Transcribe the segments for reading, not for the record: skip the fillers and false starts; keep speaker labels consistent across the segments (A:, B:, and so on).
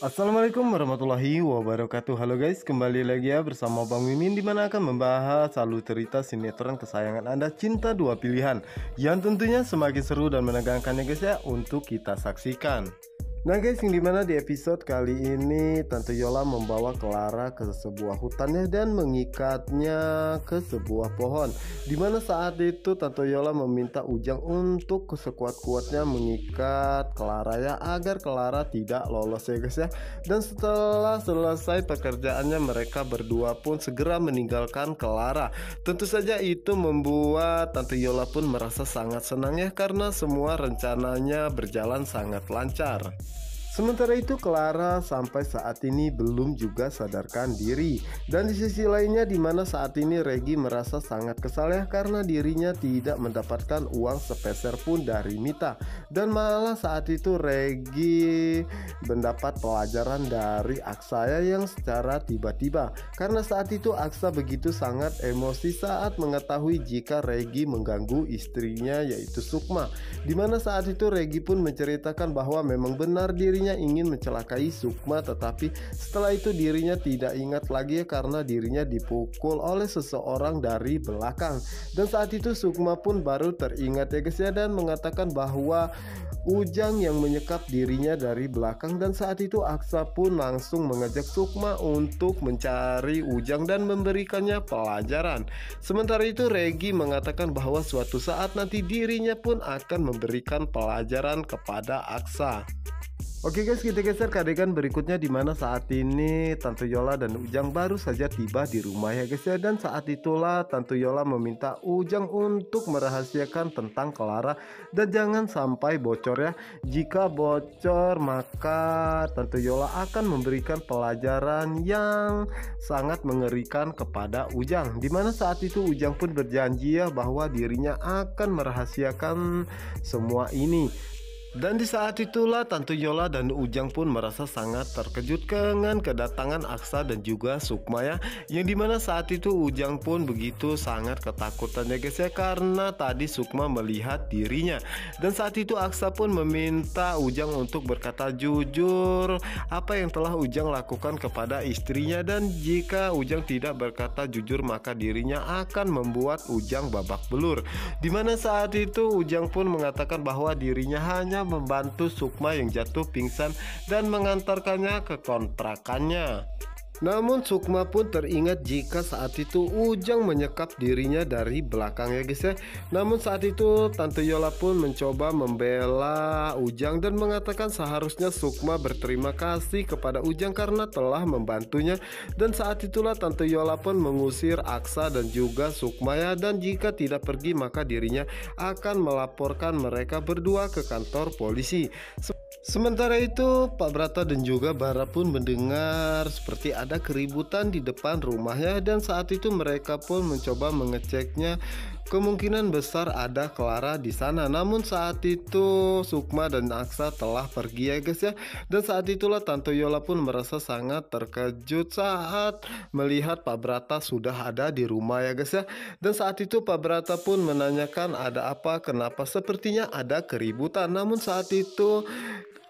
A: Assalamualaikum warahmatullahi wabarakatuh. Halo guys, kembali lagi ya bersama Bang Mimin, dimana akan membahas alur cerita sinetron kesayangan Anda, Cinta Dua Pilihan, yang tentunya semakin seru dan menegangkan ya guys ya untuk kita saksikan. Nah guys, yang dimana di episode kali ini Tante Yola membawa Clara ke sebuah hutannya dan mengikatnya ke sebuah pohon, dimana saat itu Tante Yola meminta Ujang untuk sekuat-kuatnya mengikat Clara ya, agar Clara tidak lolos ya guys ya. Dan setelah selesai pekerjaannya, mereka berdua pun segera meninggalkan Clara. Tentu saja itu membuat Tante Yola pun merasa sangat senang ya, karena semua rencananya berjalan sangat lancar. Sementara itu Clara sampai saat ini belum juga sadarkan diri. Dan di sisi lainnya, dimana saat ini Regi merasa sangat kesal ya, karena dirinya tidak mendapatkan uang sepeser pun dari Mita. Dan malah saat itu Regi mendapat pelajaran dari Aksa ya, yang secara tiba-tiba. Karena saat itu Aksa begitu sangat emosi saat mengetahui jika Regi mengganggu istrinya yaitu Sukma. Dimana saat itu Regi pun menceritakan bahwa memang benar dirinya ingin mencelakai Sukma, tetapi setelah itu dirinya tidak ingat lagi ya, karena dirinya dipukul oleh seseorang dari belakang. Dan saat itu Sukma pun baru teringat ya guys ya, dan mengatakan bahwa Ujang yang menyekap dirinya dari belakang. Dan saat itu Aksa pun langsung mengajak Sukma untuk mencari Ujang dan memberikannya pelajaran. Sementara itu Regi mengatakan bahwa suatu saat nanti dirinya pun akan memberikan pelajaran kepada Aksa. Oke guys, kita geser ke adegan berikutnya, dimana saat ini Tante Yola dan Ujang baru saja tiba di rumah ya guys ya. Dan saat itulah Tante Yola meminta Ujang untuk merahasiakan tentang Clara dan jangan sampai bocor ya. Jika bocor maka Tante Yola akan memberikan pelajaran yang sangat mengerikan kepada Ujang. Dimana saat itu Ujang pun berjanji ya bahwa dirinya akan merahasiakan semua ini. Dan di saat itulah Tante Yola dan Ujang pun merasa sangat terkejut dengan kedatangan Aksa dan juga Sukma ya. Yang dimana saat itu Ujang pun begitu sangat ketakutan ya guys ya, karena tadi Sukma melihat dirinya. Dan saat itu Aksa pun meminta Ujang untuk berkata jujur apa yang telah Ujang lakukan kepada istrinya. Dan jika Ujang tidak berkata jujur maka dirinya akan membuat Ujang babak belur. Dimana saat itu Ujang pun mengatakan bahwa dirinya hanya membantu Sukma yang jatuh pingsan dan mengantarkannya ke kontrakannya. Namun Sukma pun teringat jika saat itu Ujang menyekap dirinya dari belakang ya guys ya. Namun saat itu Tante Yola pun mencoba membela Ujang dan mengatakan seharusnya Sukma berterima kasih kepada Ujang karena telah membantunya. Dan saat itulah Tante Yola pun mengusir Aksa dan juga Sukma ya, dan jika tidak pergi maka dirinya akan melaporkan mereka berdua ke kantor polisi. Sementara itu Pak Brata dan juga Bara pun mendengar seperti ada keributan di depan rumahnya, dan saat itu mereka pun mencoba mengeceknya. Kemungkinan besar ada Clara di sana. Namun saat itu Sukma dan Aksa telah pergi ya guys ya. Dan saat itulah Tante Yola pun merasa sangat terkejut saat melihat Pak Brata sudah ada di rumah ya guys ya. Dan saat itu Pak Brata pun menanyakan ada apa, kenapa sepertinya ada keributan. Namun saat itu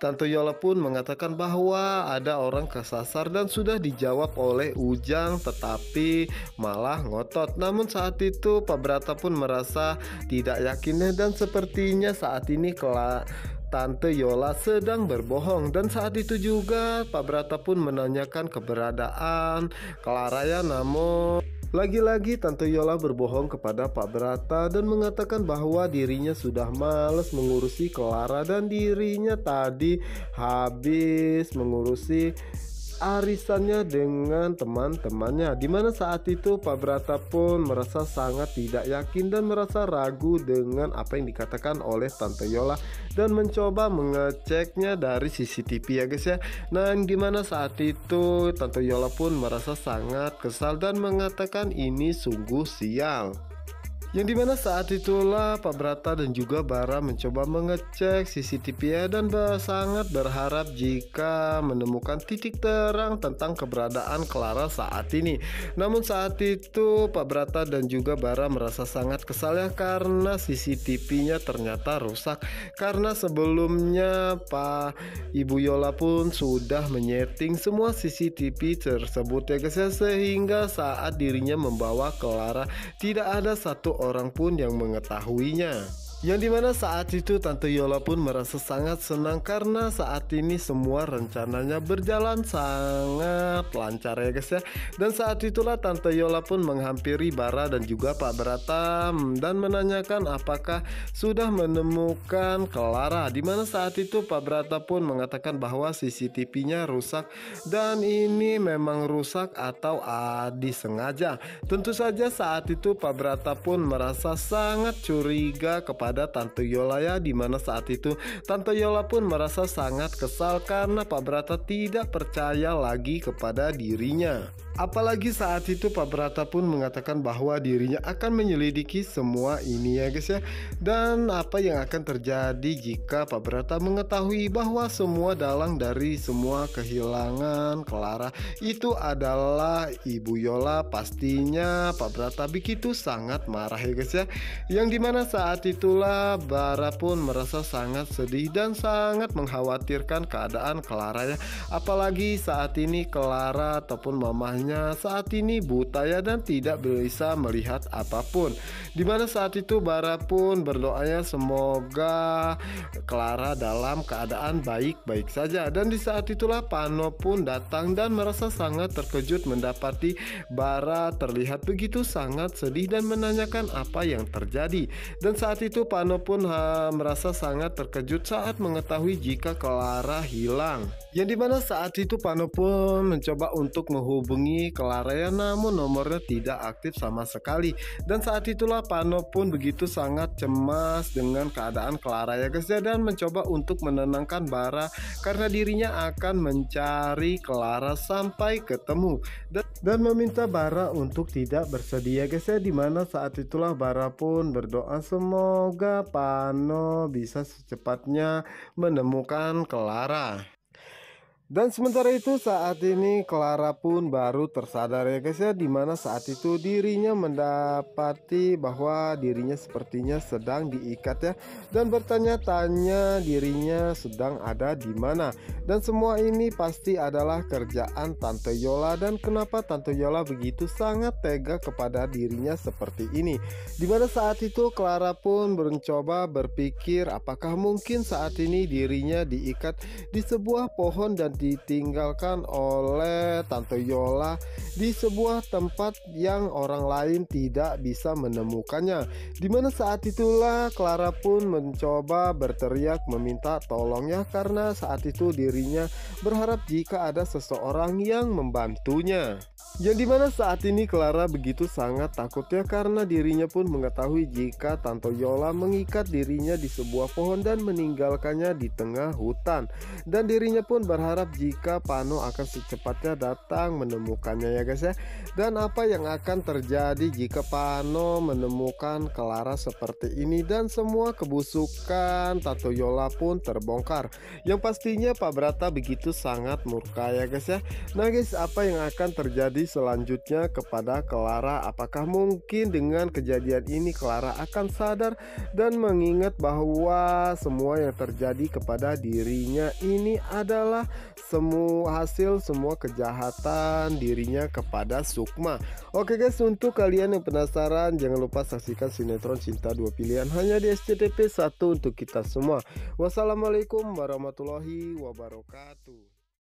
A: Tante Yola pun mengatakan bahwa ada orang kesasar dan sudah dijawab oleh Ujang, tetapi malah ngotot. Namun saat itu Pak Brata pun merasa tidak yakinnya, dan sepertinya saat ini Tante Yola sedang berbohong. Dan saat itu juga Pak Brata pun menanyakan keberadaan Clara ya, namun lagi-lagi Tante Yola berbohong kepada Pak Brata dan mengatakan bahwa dirinya sudah males mengurusi Clara dan dirinya tadi habis mengurusi arisannya dengan teman-temannya. Dimana saat itu Pak Brata pun merasa sangat tidak yakin dan merasa ragu dengan apa yang dikatakan oleh Tante Yola dan mencoba mengeceknya dari CCTV ya guys ya. Nah, dimana saat itu Tante Yola pun merasa sangat kesal dan mengatakan ini sungguh sial. Yang dimana saat itulah Pak Brata dan juga Bara mencoba mengecek CCTV dan sangat berharap jika menemukan titik terang tentang keberadaan Clara saat ini. Namun saat itu Pak Brata dan juga Bara merasa sangat kesal ya karena CCTV-nya ternyata rusak. Karena sebelumnya Ibu Yola pun sudah menyeting semua CCTV tersebut ya guys ya, sehingga saat dirinya membawa Clara tidak ada satu orang pun yang mengetahuinya. Yang dimana saat itu Tante Yola pun merasa sangat senang karena saat ini semua rencananya berjalan sangat lancar ya guys ya. Dan saat itulah Tante Yola pun menghampiri Bara dan juga Pak Brata dan menanyakan apakah sudah menemukan Clara. Dimana saat itu Pak Brata pun mengatakan bahwa CCTV-nya rusak dan ini memang rusak atau disengaja. Tentu saja saat itu Pak Brata pun merasa sangat curiga kepada Tante Yola ya, dimana saat itu Tante Yola pun merasa sangat kesal karena Pak Brata tidak percaya lagi kepada dirinya. Apalagi saat itu Pak Brata pun mengatakan bahwa dirinya akan menyelidiki semua ini ya guys ya. Dan apa yang akan terjadi jika Pak Brata mengetahui bahwa semua dalang dari semua kehilangan Clara itu adalah Ibu Yola, pastinya Pak Brata begitu sangat marah ya guys ya. Yang dimana saat itulah Bara pun merasa sangat sedih dan sangat mengkhawatirkan keadaan Clara ya. Apalagi saat ini Clara ataupun mamahnya saat ini buta ya dan tidak bisa melihat apapun. Dimana saat itu Bara pun berdoanya semoga Clara dalam keadaan baik-baik saja. Dan di saat itulah Pano pun datang dan merasa sangat terkejut mendapati Bara terlihat begitu sangat sedih dan menanyakan apa yang terjadi. Dan saat itu Pano pun merasa sangat terkejut saat mengetahui jika Clara hilang. Yang dimana saat itu Pano pun mencoba untuk menghubungi Clara ya, namun nomornya tidak aktif sama sekali. Dan saat itulah Pano pun begitu sangat cemas dengan keadaan Clara ya guys ya, dan mencoba untuk menenangkan Bara karena dirinya akan mencari Clara sampai ketemu dan meminta Bara untuk tidak bersedih ya guys ya. Dimana saat itulah Bara pun berdoa semoga Pano bisa secepatnya menemukan Clara. Dan sementara itu saat ini Clara pun baru tersadar ya guys ya, dimana saat itu dirinya mendapati bahwa dirinya sepertinya sedang diikat ya, dan bertanya-tanya dirinya sedang ada di mana. Dan semua ini pasti adalah kerjaan Tante Yola, dan kenapa Tante Yola begitu sangat tega kepada dirinya seperti ini. Dimana saat itu Clara pun mencoba berpikir apakah mungkin saat ini dirinya diikat di sebuah pohon dan ditinggalkan oleh Tante Yola di sebuah tempat yang orang lain tidak bisa menemukannya. Dimana saat itulah Clara pun mencoba berteriak meminta tolongnya karena saat itu dirinya berharap jika ada seseorang yang membantunya. Yang dimana saat ini Clara begitu sangat takutnya karena dirinya pun mengetahui jika Tante Yola mengikat dirinya di sebuah pohon dan meninggalkannya di tengah hutan. Dan dirinya pun berharap jika Pano akan secepatnya datang menemukannya ya guys ya. Dan apa yang akan terjadi jika Pano menemukan Clara seperti ini dan semua kebusukan Tante Yola pun terbongkar. Yang pastinya Pak Brata begitu sangat murka ya guys ya. Nah guys, apa yang akan terjadi selanjutnya kepada Clara? Apakah mungkin dengan kejadian ini Clara akan sadar dan mengingat bahwa semua yang terjadi kepada dirinya ini adalah hasil semua kejahatan dirinya kepada Sukma? Oke guys, untuk kalian yang penasaran jangan lupa saksikan sinetron Cinta Dua Pilihan hanya di SCTV 1 untuk kita semua. Wassalamualaikum warahmatullahi wabarakatuh.